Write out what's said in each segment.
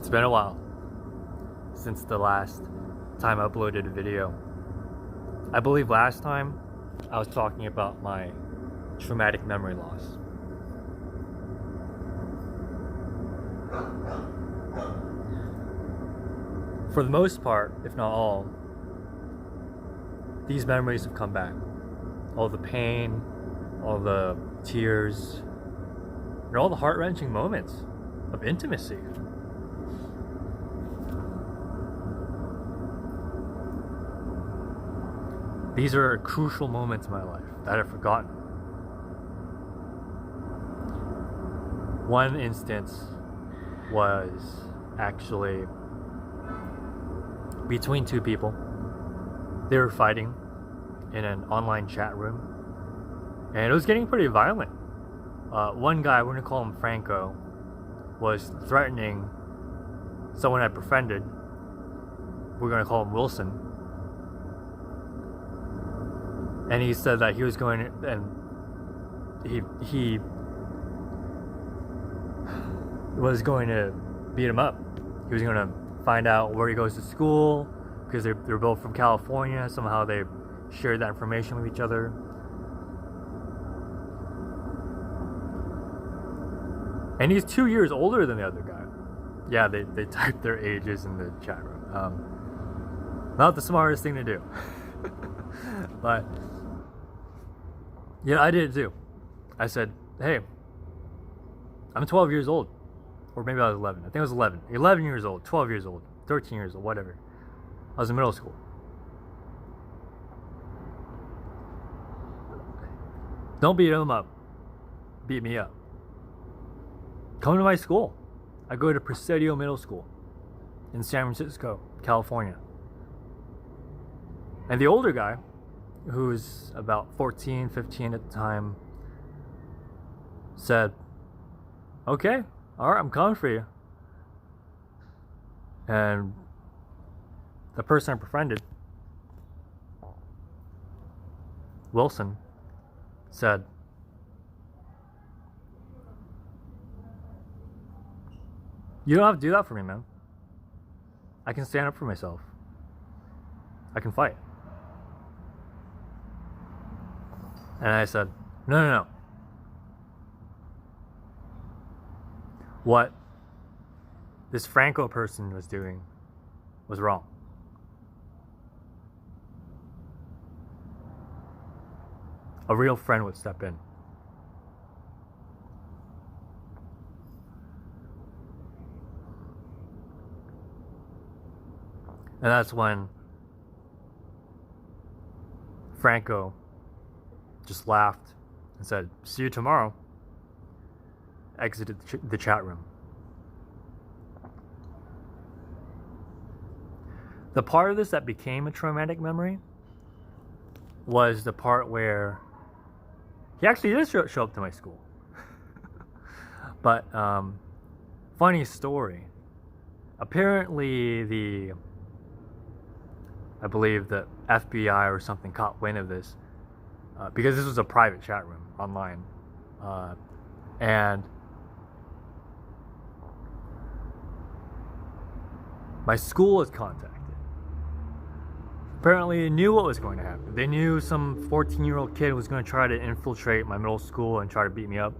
It's been a while since the last time I uploaded a video. I believe last time I was talking about my traumatic memory loss. For the most part, if not all, these memories have come back. All the pain, all the tears, and all the heart-wrenching moments of intimacy. These are crucial moments in my life that I've forgotten. One instance was actually between two people. They were fighting in an online chat room, and it was getting pretty violent. One guy, we're gonna call him Franco, was threatening someone I befriended. We're gonna call him Wilson. And he said that he was going to, and he was going to beat him up. He was going to find out where he goes to school, because they're both from California. Somehow they shared that information with each other. And he's 2 years older than the other guy. Yeah, they typed their ages in the chat room. Not the smartest thing to do. But yeah, I did it too. I said, hey, I'm 12 years old. Or maybe I was 11. I think I was 11. 11 years old, 12 years old, 13 years old, whatever. I was in middle school. Don't beat him up. Beat me up. Come to my school. I go to Presidio Middle School in San Francisco, California. And the older guy, who's about 14, 15 at the time, said, okay, all right, I'm coming for you. And the person I befriended, Wilson, said, you don't have to do that for me, man. I can stand up for myself. I can fight. And I said, no. What this Franco person was doing was wrong. A real friend would step in. And that's when Franco just laughed and said, see you tomorrow. Exited the chat room. The part of this that became a traumatic memory was the part where he actually did show up to my school. But funny story. Apparently I believe the FBI or something caught wind of this, because this was a private chat room online, and my school was contacted. Apparently they knew what was going to happen. They knew some 14-year-old kid was going to try to infiltrate my middle school and try to beat me up.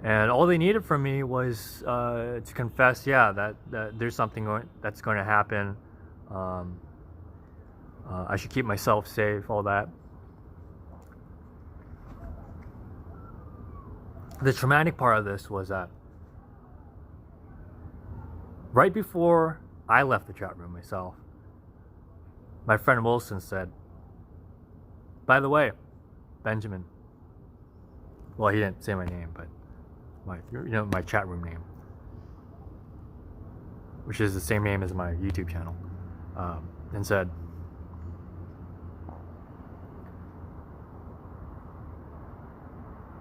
And all they needed from me was to confess, that there's something that's going to happen. I should keep myself safe, all that. The traumatic part of this was that right before I left the chat room myself, my friend Wilson said, by the way, Benjamin, well, he didn't say my name, but my chat room name, which is the same name as my YouTube channel, and said,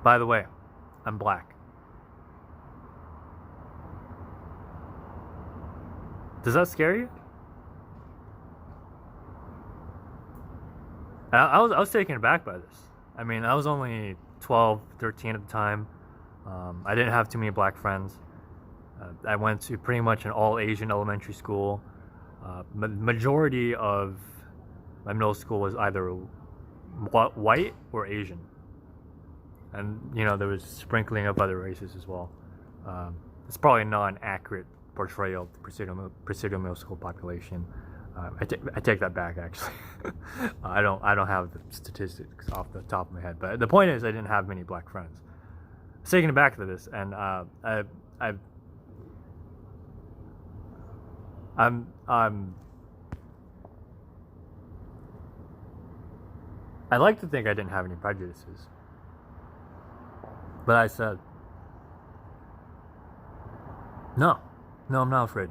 by the way, I'm black. Does that scare you? I was taken aback by this. I mean, I was only 12, 13 at the time. I didn't have too many black friends. I went to pretty much an all Asian elementary school. Majority of my middle school was either white or Asian, and there was sprinkling of other races as well. It's probably not an accurate portrayal of the Presidio Middle School population. I take that back, actually. I don't have the statistics off the top of my head, but the point is I didn't have many black friends. I was taken aback to this, and I like to think I didn't have any prejudices, but I said, no, I'm not afraid.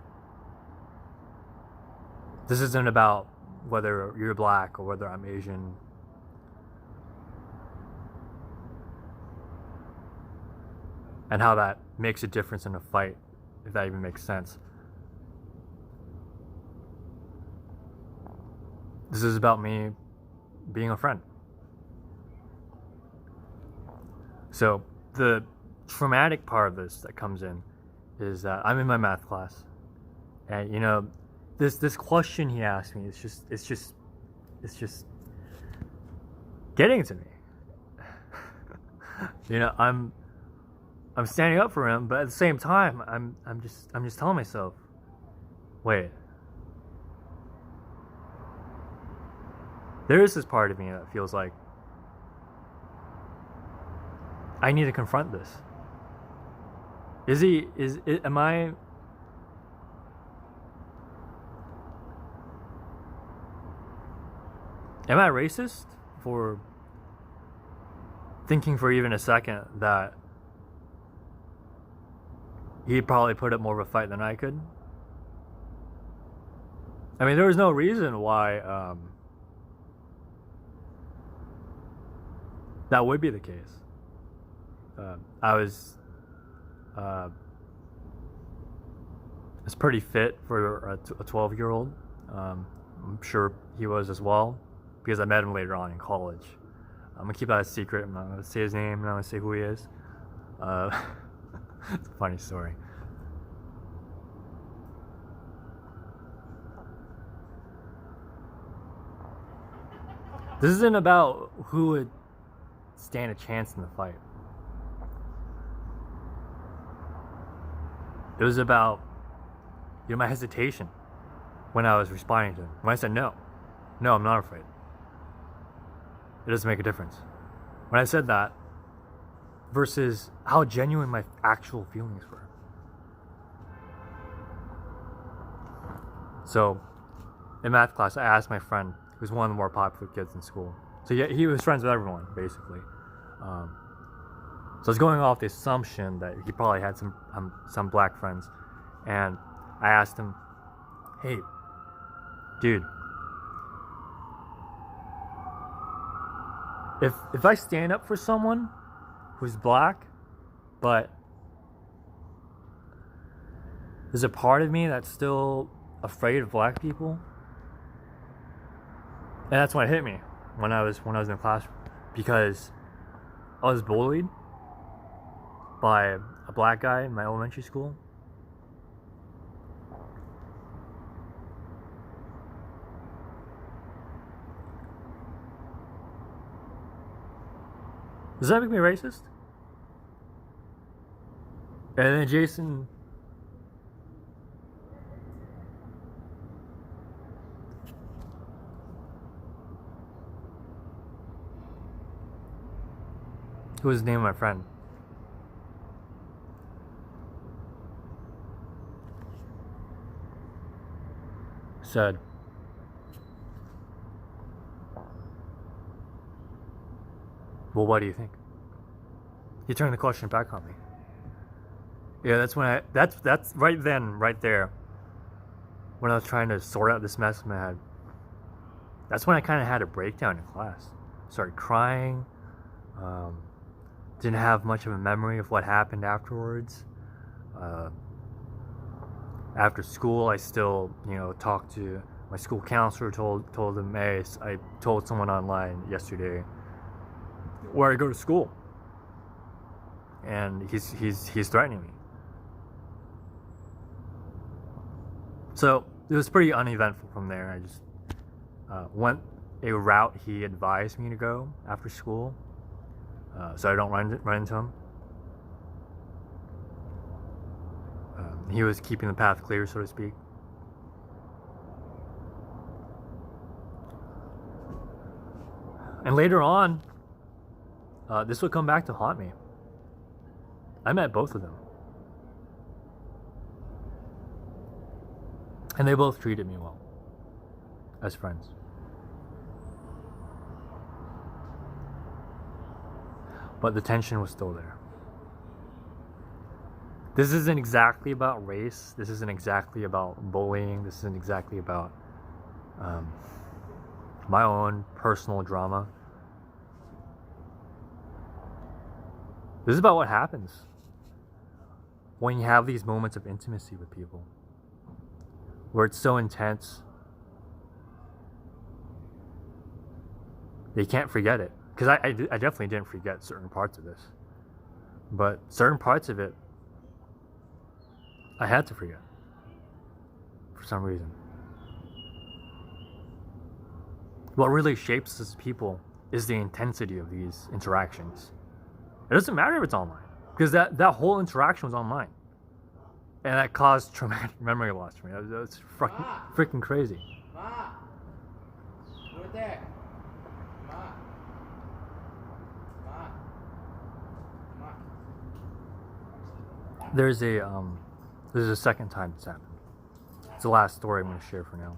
This isn't about whether you're black or whether I'm Asian. And how that makes a difference in a fight, if that even makes sense. This is about me being a friend. So the traumatic part of this that comes in is that I'm in my math class, and this question he asked me, it's just getting to me. I'm standing up for him, but at the same time I'm just telling myself, wait, there is this part of me that feels like I need to confront this. Am I racist for thinking for even a second that he'd probably put up more of a fight than I could? I mean, there was no reason why that would be the case. I was pretty fit for a 12-year-old. I'm sure he was as well, because I met him later on in college. I'm gonna keep that a secret. I'm not gonna say his name. I'm not gonna say who he is. It's a funny story. This isn't about who would stand a chance in the fight. It was about my hesitation when I was responding to him. When I said no, I'm not afraid. It doesn't make a difference. When I said that, versus how genuine my actual feelings were. So, in math class, I asked my friend, who's one of the more popular kids in school. So yeah, he was friends with everyone, basically. So I was going off the assumption that he probably had some black friends, and I asked him, "Hey, dude, if I stand up for someone who's black, but there's a part of me that's still afraid of black people," and that's when it hit me when I was in the classroom, because I was bullied by a black guy in my elementary school. Does that make me racist? And then Jason who was the name of my friend? Said, "Well, what do you think?" He turned the question back on me. Yeah, that's when that's right then, right there, when I was trying to sort out this mess in my head. That's when I kind of had a breakdown in class. Started crying. Didn't have much of a memory of what happened afterwards. After school, I still, talked to my school counselor. Told them, "Hey, I told someone online yesterday where I go to school, and he's threatening me." So it was pretty uneventful from there. I just went a route he advised me to go after school, so I don't run into him. He was keeping the path clear, so to speak. And later on, this would come back to haunt me. I met both of them. And they both treated me well, as friends. But the tension was still there. This isn't exactly about race. This isn't exactly about bullying. This isn't exactly about my own personal drama. This is about what happens when you have these moments of intimacy with people, where it's so intense they can't forget it. Because I definitely didn't forget certain parts of this, but certain parts of it I had to forget for some reason. What really shapes us as people is the intensity of these interactions. It doesn't matter if it's online, because that whole interaction was online, and that caused traumatic memory loss for me. That's freaking crazy. Ma, who's there? Ma, ma, ma. There's a second time this happened. It's the last story I'm going to share for now.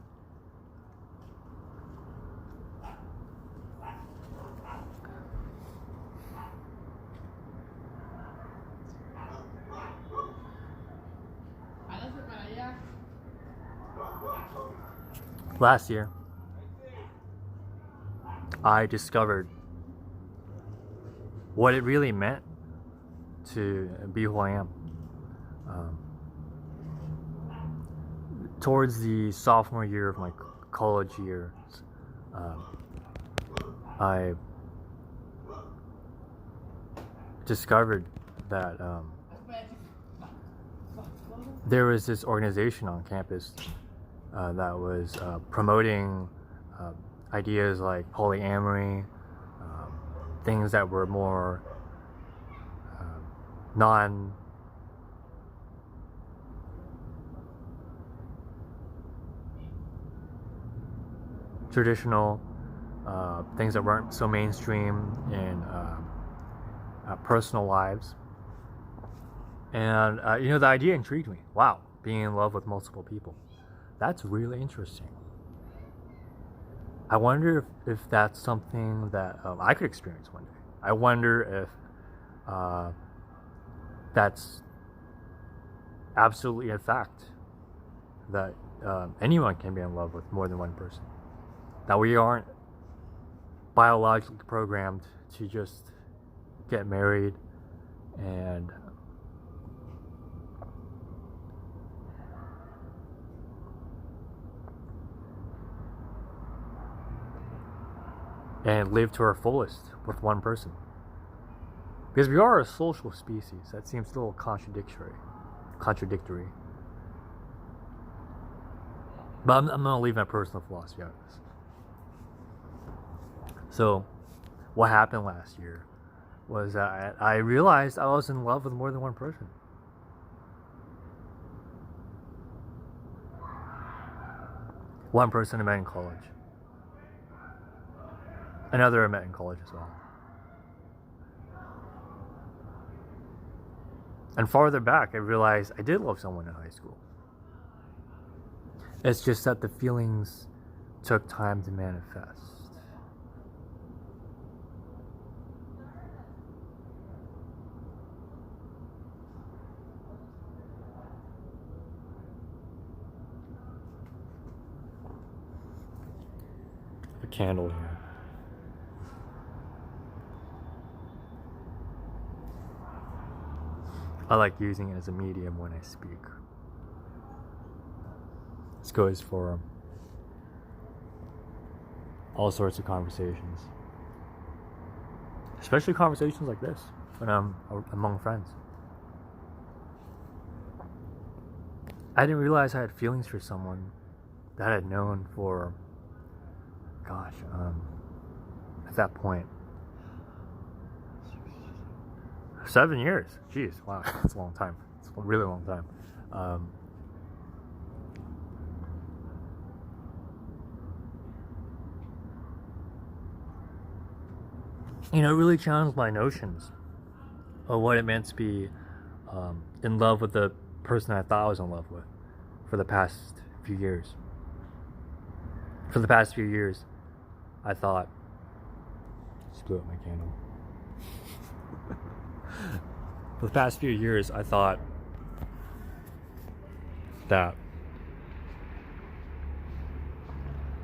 Last year, I discovered what it really meant to be who I am. Towards the sophomore year of my college years, I discovered that there was this organization on campus that was promoting ideas like polyamory, things that were more non traditional, things that weren't so mainstream in personal lives. And the idea intrigued me. Wow, being in love with multiple people. That's really interesting. I wonder if that's something that I could experience one day. I wonder if that's absolutely a fact, that anyone can be in love with more than one person. That we aren't biologically programmed to just get married and live to our fullest with one person. Because we are a social species. That seems a little contradictory. But I'm going to leave my personal philosophy out of this. So, what happened last year was that I realized I was in love with more than one person. One person I met in college. Another I met in college as well. And farther back, I realized I did love someone in high school. It's just that the feelings took time to manifest. A candle here. I like using it as a medium when I speak. This goes for all sorts of conversations, especially conversations like this when I'm among friends. I didn't realize I had feelings for someone that I had known for, gosh, at that point, 7 years. Jeez, wow, that's a long time. It's a really long time. You know, it really challenged my notions of what it meant to be in love with the person I thought I was in love with for the past few years. For the past few years, I thought, just blew up my candle. For the past few years, I thought that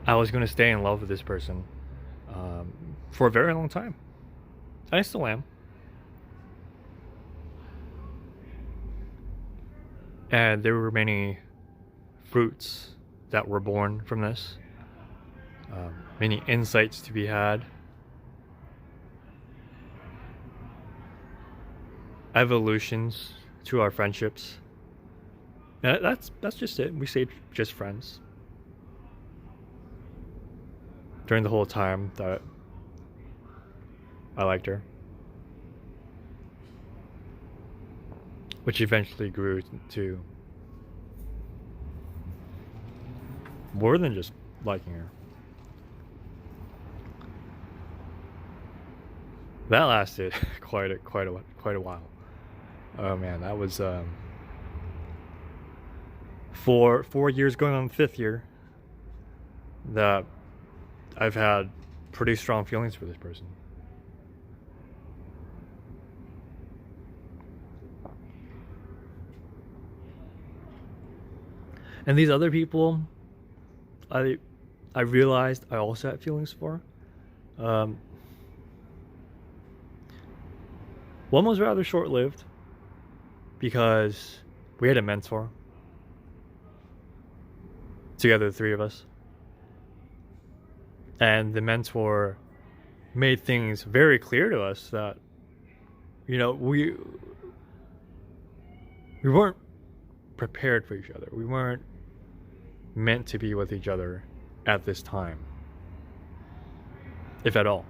I was going to stay in love with this person for a very long time. I still am. And there were many fruits that were born from this, many insights to be had, evolutions to our friendships. And that's just it. We stayed just friends during the whole time that I liked her, which eventually grew to more than just liking her. That lasted quite a while. Oh man, that was 4 years going on the 5th year that I've had pretty strong feelings for this person. And these other people, I realized I also had feelings for. One was rather short-lived because we had a mentor together, the three of us, and the mentor made things very clear to us that, you know, we weren't prepared for each other. We weren't meant to be with each other at this time, if at all.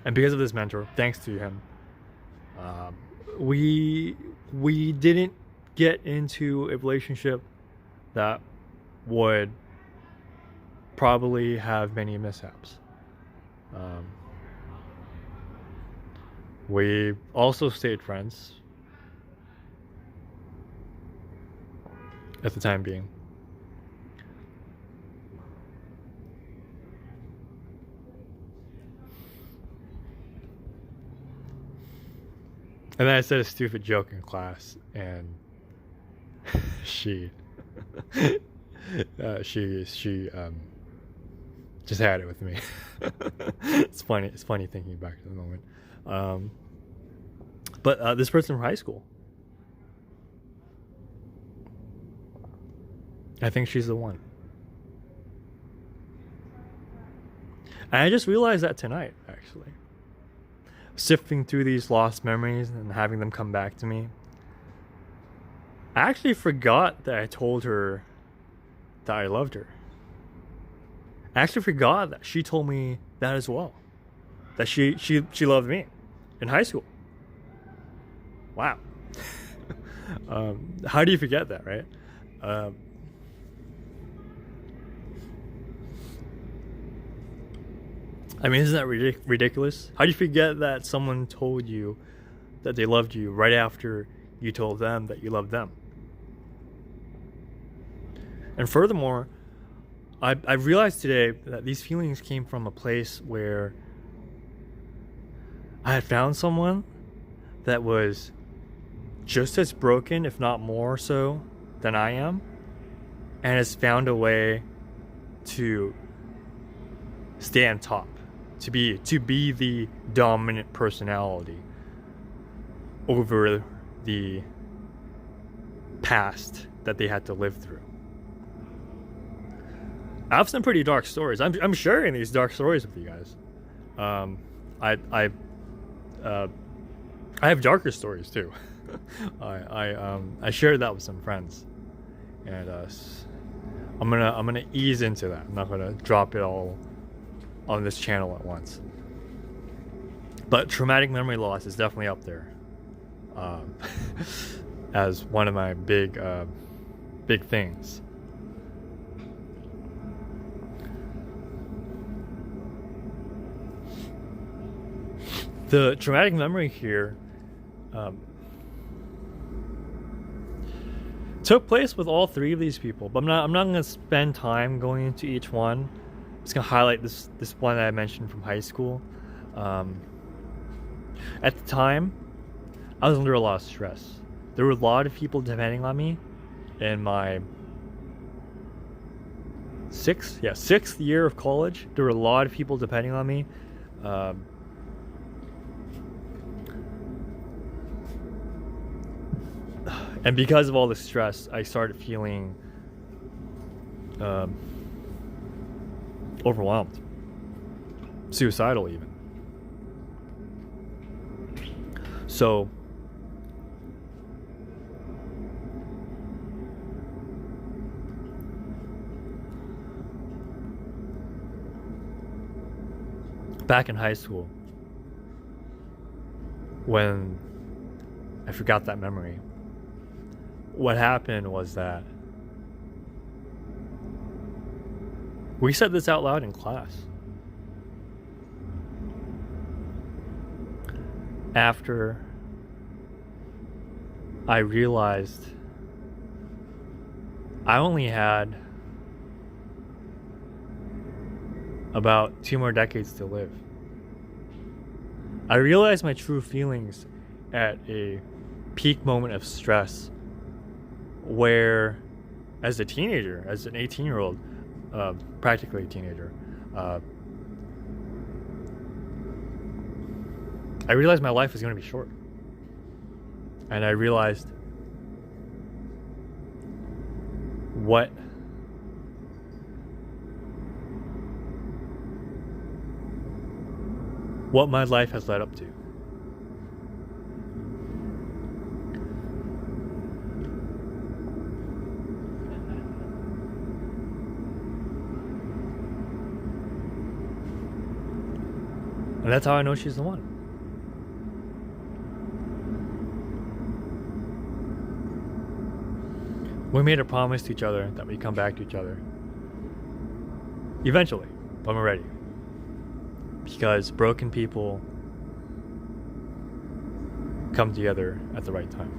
And because of this mentor, thanks to him, we didn't get into a relationship that would probably have many mishaps. We also stayed friends at the time being. And then I said a stupid joke in class, and she just had it with me. It's funny thinking back to the moment. But this person from high school, I think she's the one. And I just realized that tonight, actually. Sifting through these lost memories and having them come back to me. I actually forgot that I told her that I loved her. I actually forgot that she told me that as well. That she loved me in high school. Wow. How do you forget that, right? I mean, isn't that ridiculous? How do you forget that someone told you that they loved you right after you told them that you loved them? And furthermore, I realized today that these feelings came from a place where I had found someone that was just as broken, if not more so, than I am, and has found a way to stay on top, to be the dominant personality over the past that they had to live through. I have some pretty dark stories. I'm sharing these dark stories with you guys. I have darker stories too. I shared that with some friends, and I'm gonna ease into that. I'm not gonna drop it all on this channel at once. But traumatic memory loss is definitely up there as one of my big things. The traumatic memory here took place with all three of these people, but I'm not going to spend time going into each one. I'm just going to highlight this one that I mentioned from high school. At the time, I was under a lot of stress. There were a lot of people depending on me in my sixth year of college. There were a lot of people depending on me. And because of all the stress, I started feeling overwhelmed, suicidal even. So back in high school, when I forgot that memory, what happened was that we said this out loud in class. After I realized I only had about 2 more decades to live, I realized my true feelings at a peak moment of stress, where as a teenager, as an 18-year-old, practically a teenager, I realized my life was going to be short. And I realized what my life has led up to. And that's how I know she's the one. We made a promise to each other that we'd come back to each other eventually, when we're ready. Because broken people come together at the right time.